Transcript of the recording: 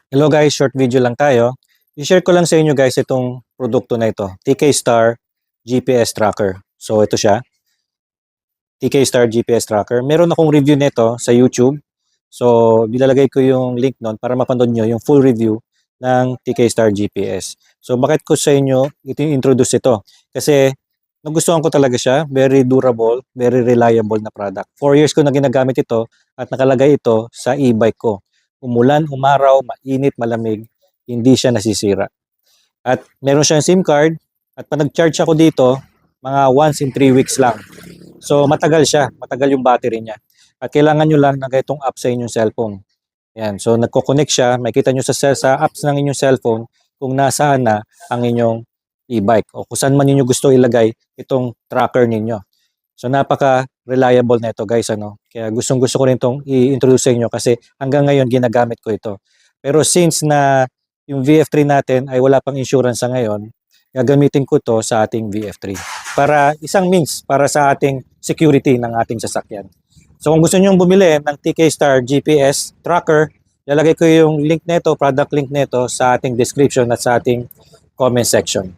Hello guys, short video lang tayo. I-share ko lang sa inyo guys itong produkto na ito, TK Star GPS Tracker. So ito siya, TK Star GPS Tracker. Meron akong review nito sa YouTube. So nilalagay ko yung link nun para mapanood nyo yung full review ng TK Star GPS. So bakit ko sa inyo introduce ito? Kasi nagustuhan ko talaga siya, very durable, very reliable na product. 4 years ko na ginagamit ito at nakalagay ito sa e-bike ko. Umulan, umaraw, mainit, malamig, hindi siya nasisira. At meron siyang SIM card at pag nag-charge ako dito, mga once in 3 weeks lang. So matagal siya, matagal yung battery niya. At kailangan nyo lang ng itong app sa inyong cellphone. Yan, so nagko-connect siya, makita nyo sa apps ng inyong cellphone kung nasaan na ang inyong e-bike o kung saan man ninyo gusto ilagay itong tracker ninyo. So napaka-reliable na ito guys, ano. Kaya gustong-gusto ko rin itong i-introduce sa inyo kasi hanggang ngayon ginagamit ko ito. Pero since na yung VF3 natin ay wala pang insurance sa ngayon, gagamitin ko to sa ating VF3 para isang means para sa ating security ng ating sasakyan. So kung gusto niyo bumili ng TK Star GPS tracker, lalagay ko yung link nito, product link nito sa ating description at sa ating comment section.